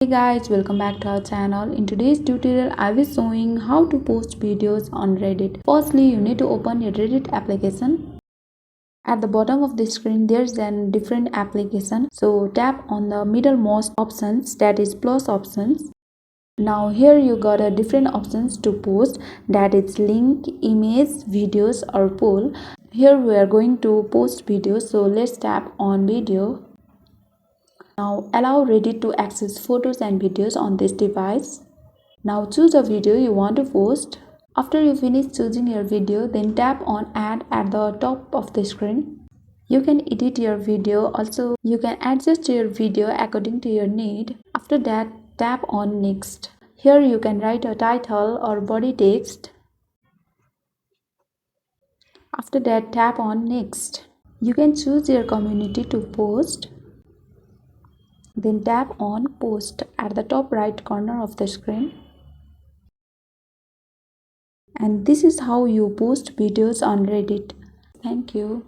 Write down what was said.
Hey guys, welcome back to our channel. In today's tutorial I will showing how to post videos on Reddit. Firstly, you need to open your Reddit application. At the bottom of the screen there's a different application, so tap on the middlemost options, that is plus options. Now here you got a different options to post, that is link, image, videos or poll. Here we are going to post videos, so let's tap on video. Now allow Reddit to access photos and videos on this device. Now choose a video you want to post. After you finish choosing your video, then tap on add at the top of the screen. You can edit your video, also you can adjust your video according to your need. After that, tap on next. Here you can write a title or body text. After that, tap on next. You can choose your community to post. Then tap on post at the top right corner of the screen. And this is how you post videos on Reddit. Thank you.